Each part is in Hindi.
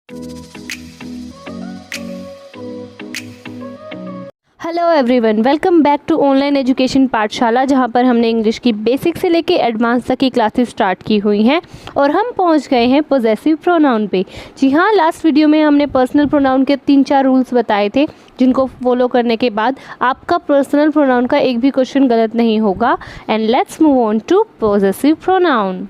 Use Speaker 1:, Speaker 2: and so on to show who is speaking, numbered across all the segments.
Speaker 1: Hello everyone, welcome back to online education Pathshala, जहां पर हमने इंग्लिश की बेसिक से लेके एडवांस तक की क्लासेस स्टार्ट की हुई हैं और हम पहुंच गए हैं पोजेसिव प्रोनाउन पे। जी हाँ, लास्ट वीडियो में हमने पर्सनल प्रोनाउन के 3-4 रूल्स बताए थे, जिनको फॉलो करने के बाद आपका पर्सनल प्रोनाउन का एक भी क्वेश्चन गलत नहीं होगा। And let's move on to possessive pronoun.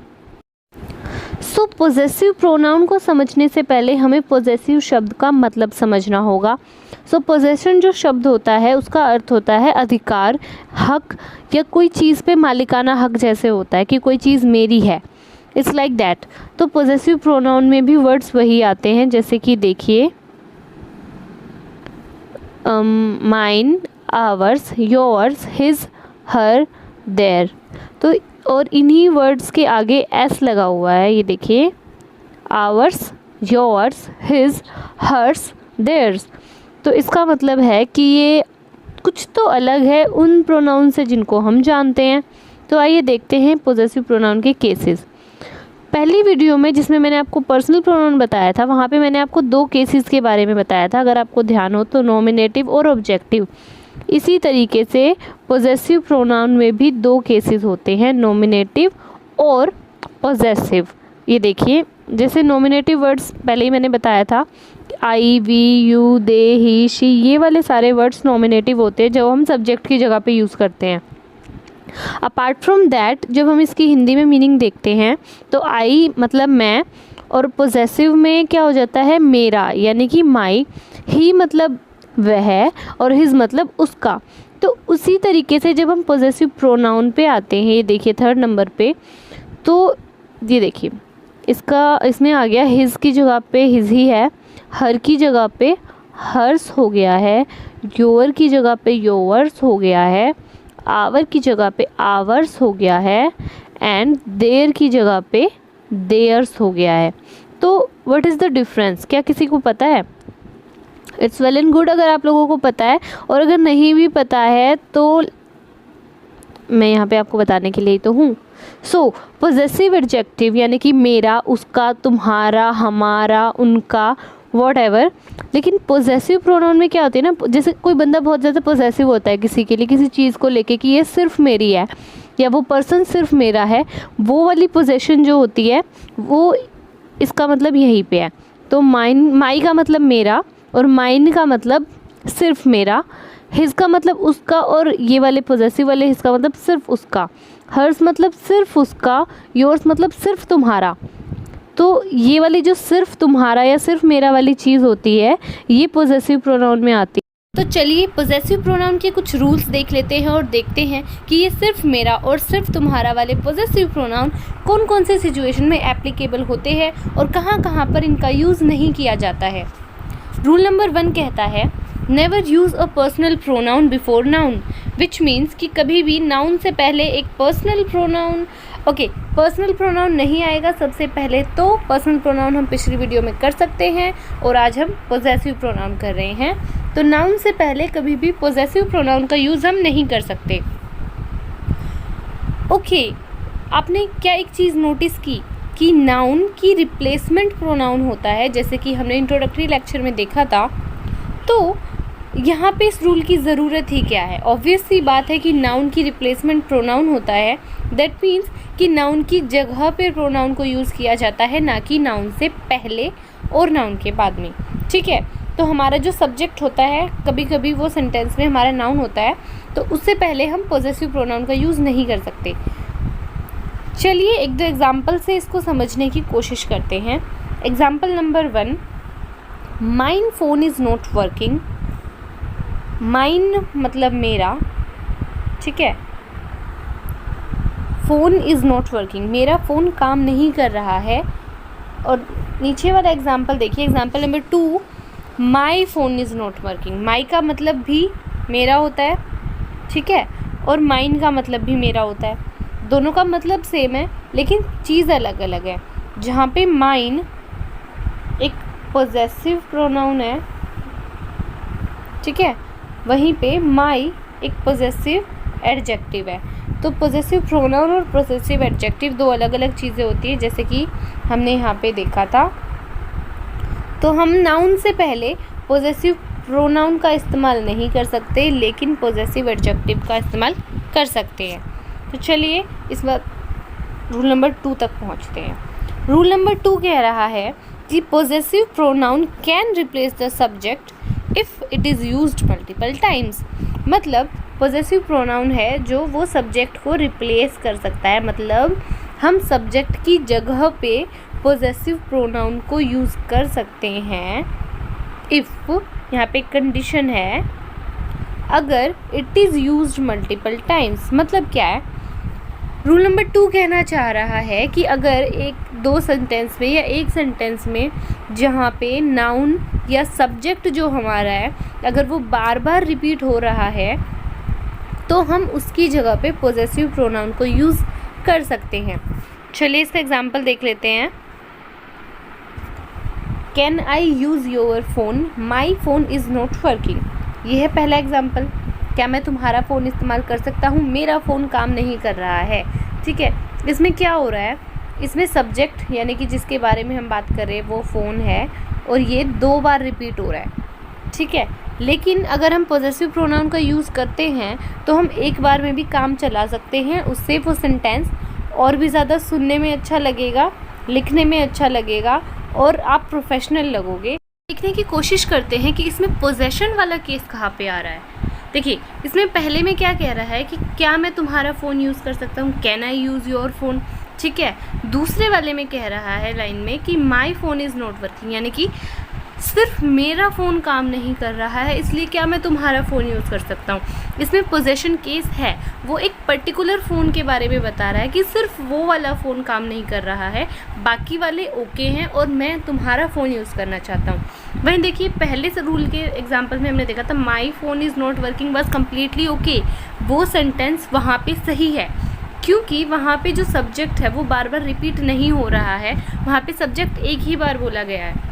Speaker 1: So possessive pronoun को समझने से पहले हमें पोजेसिव शब्द का मतलब समझना होगा। सो पोजेशन जो शब्द होता है उसका अर्थ होता है अधिकार, हक या कोई चीज़ पे मालिकाना हक जैसे होता है कि कोई चीज़ मेरी है। It's like that. तो पोजेसिव प्रोनाउन में भी वर्ड्स वही आते हैं, जैसे कि देखिए mine, ours, yours, his, her, their. तो और इन्हीं वर्ड्स के आगे एस लगा हुआ है, ये देखिए, ours, yours, his, hers, theirs. तो इसका मतलब है कि ये कुछ तो अलग है उन प्रोनाउन से जिनको हम जानते हैं। तो आइए देखते हैं पोजेसिव प्रोनाउन के केसेस। पहली वीडियो में जिसमें मैंने आपको पर्सनल प्रोनाउन बताया था, वहाँ पे मैंने आपको 2 केसेस के बारे में बताया था, अगर आपको ध्यान हो तो, नॉमिनेटिव और ऑब्जेक्टिव। इसी तरीके से पोजेसिव प्रोनाउन में भी 2 केसेस होते हैं, नॉमिनेटिव और पोजेसिव। ये देखिए, जैसे नॉमिनेटिव वर्ड्स पहले ही मैंने बताया था, I, we, you, they, he, she, ये वाले सारे वर्ड्स नॉमिनेटिव होते हैं जो हम सब्जेक्ट की जगह पे यूज़ करते हैं। अपार्ट फ्रॉम दैट, जब हम इसकी हिंदी में मीनिंग देखते हैं तो आई मतलब मैं, और पोजेसिव में क्या हो जाता है, मेरा, यानी कि माई, ही मतलब वह, और हिज मतलब उसका। तो उसी तरीके से जब हम पोजेसिव प्रोनाउन पे आते हैं, ये देखिए 3rd नंबर पे, तो ये देखिए इसमें आ गया, हिज की जगह पे हिज ही है, हर की जगह पे हर्स हो गया है, योर की जगह पे योवर्स हो गया है, आवर की जगह पे आवर्स हो गया है, एंड देयर की जगह पे देयर्स हो गया है। तो व्हाट इज़ द डिफरेंस, क्या किसी को पता है? इट्स वेल एंड गुड अगर आप लोगों को पता है, और अगर नहीं भी पता है तो मैं यहाँ पे आपको बताने के लिए ही तो हूँ। सो पोजेसिव एडजेक्टिव यानी कि मेरा, उसका, तुम्हारा, हमारा, उनका, वॉटएवर। लेकिन पोजेसिव प्रोनाउन में क्या होती है ना, जैसे कोई बंदा बहुत ज़्यादा पोजेसिव होता है किसी के लिए, किसी चीज़ को लेके कि ये सिर्फ मेरी है या वो पर्सन सिर्फ मेरा है, वो वाली पोजेशन जो होती है वो इसका मतलब यहीं पे है। तो माई का मतलब मेरा, और माइन का मतलब सिर्फ मेरा, हिज का मतलब उसका, और ये वाले पोजेसिव वाले हिज का मतलब सिर्फ उसका, हर्स मतलब सिर्फ उसका, योर्स मतलब सिर्फ तुम्हारा। तो ये वाली जो सिर्फ तुम्हारा या सिर्फ मेरा वाली चीज़ होती है, ये पोजेसिव प्रोनाउन में आती है। तो चलिए पोजेसिव प्रोनाउन के कुछ रूल्स देख लेते हैं और देखते हैं कि ये सिर्फ मेरा और सिर्फ तुम्हारा वाले पोजेसिव प्रोनाउन कौन कौन से सिचुएशन में एप्लीकेबल होते हैं और कहाँ कहाँ पर इनका यूज़ नहीं किया जाता है। रूल नंबर 1 कहता है, never use a personal pronoun before noun, which means कि कभी भी नाउन से पहले एक पर्सनल प्रोनाउन, पर्सनल प्रोनाउन नहीं आएगा सबसे पहले। तो पर्सनल प्रोनाउन हम पिछली वीडियो में कर सकते हैं और आज हम पोजेसिव प्रोनाउन कर रहे हैं। तो नाउन से पहले कभी भी पोजेसिव प्रोनाउन का यूज़ हम नहीं कर सकते। आपने क्या एक चीज़ नोटिस की कि नाउन की रिप्लेसमेंट प्रोनाउन होता है, जैसे कि हमने इंट्रोडक्टरी लेक्चर में देखा था। तो यहाँ पे इस रूल की ज़रूरत ही क्या है? ऑब्वियस सी बात है कि नाउन की रिप्लेसमेंट प्रोनाउन होता है। दैट मीन्स कि नाउन की जगह पे प्रोनाउन को यूज़ किया जाता है, ना कि नाउन से पहले और नाउन के बाद में। ठीक है, तो हमारा जो सब्जेक्ट होता है, कभी कभी वो सेंटेंस में हमारा नाउन होता है, तो उससे पहले हम पोजेसिव प्रोनाउन का यूज़ नहीं कर सकते। चलिए 1-2 एग्जाम्पल से इसको समझने की कोशिश करते हैं। Example number 1, mine phone is not working. Mine मतलब मेरा, ठीक है, फ़ोन इज़ नॉट वर्किंग, मेरा फ़ोन काम नहीं कर रहा है। और नीचे वाला एग्जाम्पल देखिए, example number 2, my phone is not working. My का मतलब भी मेरा होता है, ठीक है, और माइन का मतलब भी मेरा होता है। दोनों का मतलब सेम है लेकिन चीज़ अलग अलग है। जहाँ पे माइन एक पोजेसिव प्रोनाउन है, ठीक है, वहीं पे माई एक पोजेसिव एडजेक्टिव है। तो पोजेसिव प्रोनाउन और पोजेसिव एडजेक्टिव 2 अलग अलग चीज़ें होती है, जैसे कि हमने यहाँ पे देखा था। तो हम नाउन से पहले पोजेसिव प्रोनाउन का इस्तेमाल नहीं कर सकते, लेकिन पोजेसिव एडजेक्टिव का इस्तेमाल कर सकते हैं। तो चलिए इस बार रूल नंबर 2 तक पहुंचते हैं। रूल नंबर 2 कह रहा है कि possessive pronoun can replace the subject if it is used multiple times. मतलब पोजेसिव प्रोनाउन है जो वो सब्जेक्ट को रिप्लेस कर सकता है, मतलब हम सब्जेक्ट की जगह पे पोजेसिव प्रोनाउन को यूज़ कर सकते हैं इफ़, यहाँ पे कंडीशन है, अगर it is used multiple times. मतलब क्या है, रूल नंबर 2 कहना चाह रहा है कि अगर दो सेंटेंस में या एक सेंटेंस में जहाँ पे नाउन या सब्जेक्ट जो हमारा है अगर वो बार बार रिपीट हो रहा है तो हम उसकी जगह पे पोजेसिव प्रोनाउन को यूज़ कर सकते हैं। चलिए इसका एग्जांपल देख लेते हैं। Can I use your phone, my phone is not working. ये है पहला एग्जांपल। क्या मैं तुम्हारा फ़ोन इस्तेमाल कर सकता हूँ, मेरा फ़ोन काम नहीं कर रहा है। ठीक है, इसमें क्या हो रहा है, इसमें सब्जेक्ट यानी कि जिसके बारे में हम बात कर रहे हैं वो फ़ोन है और ये 2 बार रिपीट हो रहा है। ठीक है, लेकिन अगर हम पोजेसिव प्रोनाउन का यूज़ करते हैं तो हम एक बार में भी काम चला सकते हैं, उससे वो सेंटेंस और भी ज़्यादा सुनने में अच्छा लगेगा, लिखने में अच्छा लगेगा और आप प्रोफेशनल लगोगे। देखने की कोशिश करते हैं कि इसमें पोजेशन वाला केस कहाँ पे आ रहा है। देखिए इसमें पहले में क्या कह रहा है कि क्या मैं तुम्हारा फ़ोन यूज़ कर सकता हूँ, can I use your phone. ठीक है, दूसरे वाले में कह रहा है लाइन में कि माई फ़ोन इज़ नॉट वर्किंग, यानी कि सिर्फ मेरा फ़ोन काम नहीं कर रहा है इसलिए क्या मैं तुम्हारा फ़ोन यूज़ कर सकता हूँ। इसमें पोजेशन केस है, वो एक पर्टिकुलर फ़ोन के बारे में बता रहा है कि सिर्फ वो वाला फ़ोन काम नहीं कर रहा है, बाकी वाले ओके हैं और मैं तुम्हारा फ़ोन यूज़ करना चाहता हूँ। वहीं देखिए पहले से रूल के एग्जांपल में हमने देखा था माई फ़ोन इज़ नॉट वर्किंग बस कम्प्लीटली ओके, वो सेंटेंस वहाँ पे सही है क्योंकि वहाँ पे जो सब्जेक्ट है वो बार बार रिपीट नहीं हो रहा है, वहाँ पे सब्जेक्ट एक ही बार बोला गया है।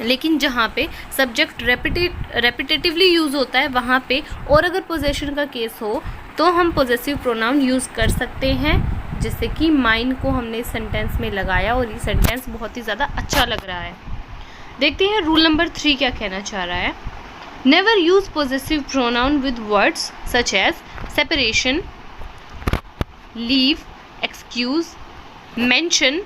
Speaker 1: लेकिन जहाँ पे सब्जेक्ट रेपिटेटिवली यूज़ होता है वहाँ पे और अगर पोजेशन का केस हो तो हम पोजेसिव प्रोनाउन यूज़ कर सकते हैं, जैसे कि माइन को हमने इस सेंटेंस में लगाया और ये सेंटेंस बहुत ही ज़्यादा अच्छा लग रहा है। देखते हैं रूल नंबर 3 क्या कहना चाह रहा है। Never use possessive pronoun with words such as separation, leave, excuse, mention,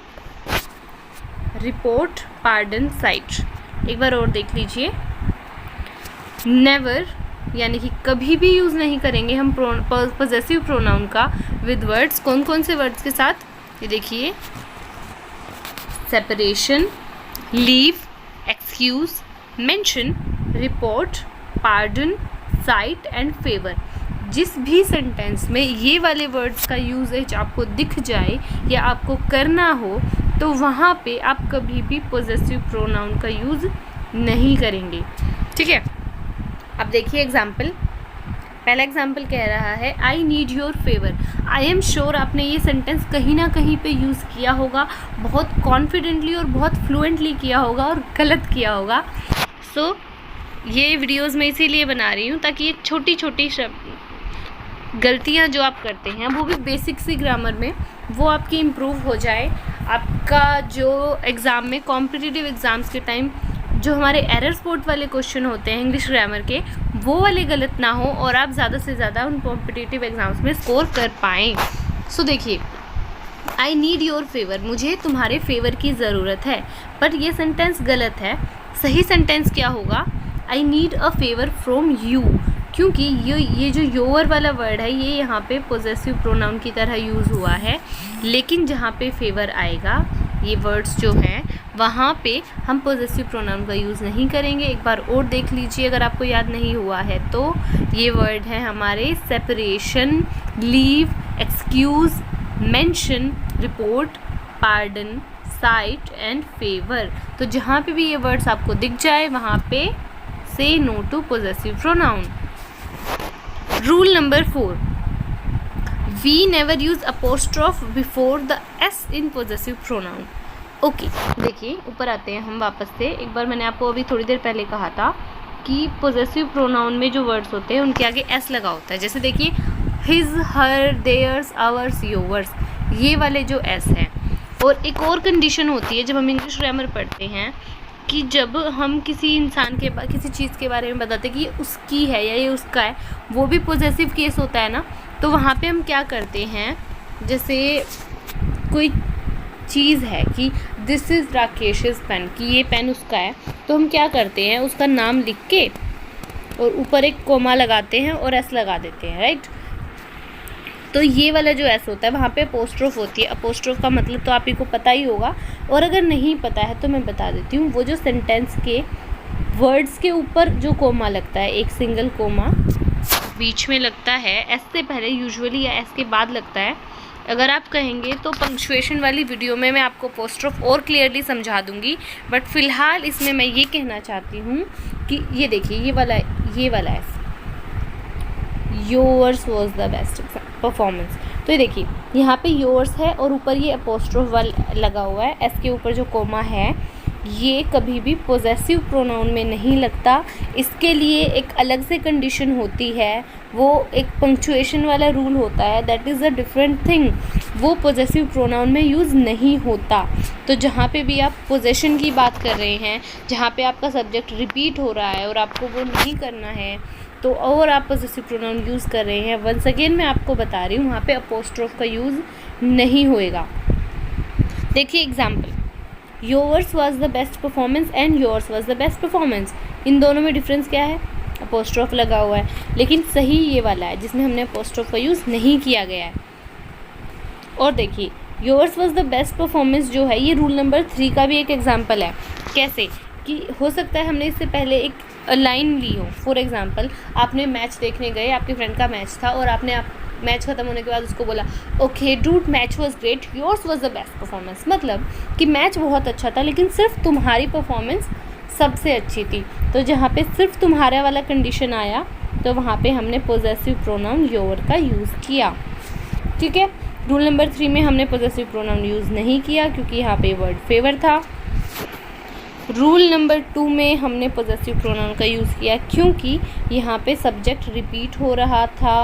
Speaker 1: report, pardon, sight. एक बार और देख लीजिए। नेवर यानी कि कभी भी यूज़ नहीं करेंगे हम पोजेसिव प्रोनाउन का विद वर्ड्स। कौन कौन से वर्ड्स के साथ, ये देखिए, separation, leave, excuse, mention, report, pardon, site and favour. जिस भी सेंटेंस में ये वाले वर्ड्स का यूजेज आपको दिख जाए या आपको करना हो तो वहाँ पे आप कभी भी पोजेसिव प्रोनाउन का यूज़ नहीं करेंगे। ठीक है, अब देखिए एग्जाम्पल। पहला एग्जाम्पल कह रहा है I need your favour. I am sure आपने ये सेंटेंस कहीं ना कहीं पे यूज़ किया होगा, बहुत कॉन्फिडेंटली और बहुत फ्लुएंटली किया होगा और गलत किया होगा। सो ये वीडियोज़ मैं इसीलिए बना रही हूँ ताकि ये छोटी छोटी गलतियाँ जो आप करते हैं वो भी बेसिक सी ग्रामर में वो आपकी इम्प्रूव हो जाए। आपका जो एग्ज़ाम में कॉम्पिटिटिव एग्ज़ाम्स के टाइम जो हमारे एरर स्पॉट वाले क्वेश्चन होते हैं इंग्लिश ग्रामर के, वो वाले गलत ना हो और आप ज़्यादा से ज़्यादा उन कॉम्पिटिटिव एग्ज़ाम्स में स्कोर कर पाएँ। सो देखिए, आई नीड योर फेवर, मुझे तुम्हारे फेवर की ज़रूरत है, पर ये सेंटेंस गलत है। सही सेंटेंस क्या होगा, I need a favour from you, क्योंकि ये जो योर वाला वर्ड है ये यहाँ पे पोजेसिव प्रोनाउन की तरह यूज़ हुआ है, लेकिन जहाँ पे फेवर आएगा ये वर्ड्स जो हैं वहाँ पे हम पोजेसिव प्रोनाउन का यूज़ नहीं करेंगे। एक बार और देख लीजिए अगर आपको याद नहीं हुआ है तो। ये वर्ड है हमारे separation, leave, excuse, mention, report, pardon, site and favour. तो जहाँ पे भी ये वर्ड्स आपको दिख जाए वहाँ पे से no to possessive pronoun. Rule number 4, we never use apostrophe before the S in possessive pronoun. Okay, देखिए ऊपर आते हैं हम वापस से। एक बार मैंने आपको अभी थोड़ी देर पहले कहा था कि पोजेसिव प्रोनाउन में जो वर्ड्स होते हैं उनके आगे एस लगा होता है। जैसे देखिए हिज, हर, देयर्स, आवर्स, योवर्स, ये वाले जो एस हैं। और एक और कंडीशन होती है जब हम इंग्लिश ग्रामर पढ़ते हैं कि जब हम किसी इंसान के किसी चीज़ के बारे में बताते हैं कि ये उसकी है या ये उसका है, वो भी पॉजेसिव केस होता है ना। तो वहाँ पे हम क्या करते हैं, जैसे कोई चीज़ है कि दिस इज़ राकेश's पेन, कि ये पेन उसका है, तो हम क्या करते हैं, उसका नाम लिख के और ऊपर एक कोमा लगाते हैं और एस लगा देते हैं, राइट। तो ये वाला जो एस होता है वहाँ पे अपोस्ट्रोफ होती है। अपोस्ट्रोफ का मतलब तो आप ही को पता ही होगा, और अगर नहीं पता है तो मैं बता देती हूँ। वो जो सेंटेंस के वर्ड्स के ऊपर जो कोमा लगता है, एक सिंगल कोमा बीच में लगता है, एस से पहले यूजुअली या एस के बाद लगता है। अगर आप कहेंगे तो पंक्चुएशन वाली वीडियो में मैं आपको अपोस्ट्रोफ और क्लियरली समझा दूंगी, बट फ़िलहाल इसमें मैं ये कहना चाहती हूँ कि ये देखिए ये वाला S, yours was the best performance. तो ये देखिए यहाँ पे योर्स है और ऊपर ये अपोस्ट्रोफ वाला लगा हुआ है, एस के ऊपर जो कोमा है ये कभी भी पोजेसिव प्रोनाउन में नहीं लगता। इसके लिए एक अलग से कंडीशन होती है, वो एक पंक्चुएशन वाला रूल होता है, that is a different thing. वो पोजेसिव प्रोनाउन में यूज़ नहीं होता। तो जहाँ पे भी आप पोजेशन की बात कर रहे हैं, जहाँ पे आपका सब्जेक्ट रिपीट हो रहा है और आपको वो नहीं करना है, तो और आप पोजेसिव प्रोनाउन यूज़ कर रहे हैं, वंस अगेन मैं आपको बता रही हूँ वहाँ पे अपोस्ट्रोफ का यूज़ नहीं होएगा। देखिए example, yours was the best performance and yours was the best performance, इन दोनों में डिफरेंस क्या है, अपोस्ट्रोफ लगा हुआ है, लेकिन सही ये वाला है जिसमें हमने अपोस्ट्रोफ का यूज़ नहीं किया गया है। और देखिए yours was the best performance जो है, ये रूल नंबर 3 का भी एक एग्जाम्पल है। कैसे कि हो सकता है हमने इससे पहले एक लाइन ली हो, फॉर एग्जाम्पल आपने मैच देखने गए, आपके फ्रेंड का मैच था और आपने मैच ख़त्म होने के बाद उसको बोला okay dude match was great, yours was the best performance, मतलब कि मैच बहुत अच्छा था लेकिन सिर्फ तुम्हारी परफॉर्मेंस सबसे अच्छी थी। तो जहाँ पे सिर्फ तुम्हारा वाला कंडीशन आया तो वहाँ पे हमने पोजेसिव प्रोनाउन योर का यूज़ किया, ठीक है। रूल नंबर 3 में हमने पोजेसिव प्रोनाउन यूज़ नहीं किया क्योंकि यहाँ पे वर्ड फेवर था। रूल नंबर 2 में हमने पोजेसिव प्रोनाउन का यूज़ किया क्योंकि यहाँ पे सब्जेक्ट रिपीट हो रहा था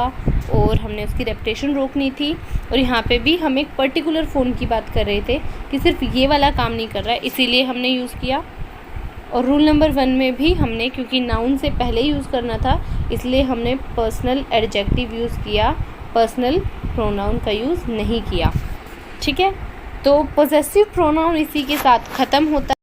Speaker 1: और हमने उसकी रेपिटेशन रोकनी थी, और यहाँ पे भी हम एक पर्टिकुलर फ़ोन की बात कर रहे थे कि सिर्फ ये वाला काम नहीं कर रहा है, इसीलिए हमने यूज़ किया। और रूल नंबर 1 में भी हमने, क्योंकि नाउन से पहले यूज़ करना था, इसलिए हमने पर्सनल एडजेक्टिव यूज़ किया, पर्सनल प्रोनाउन का यूज़ नहीं किया, ठीक है। तो पोजेसिव प्रोनाउन इसी के साथ ख़त्म होता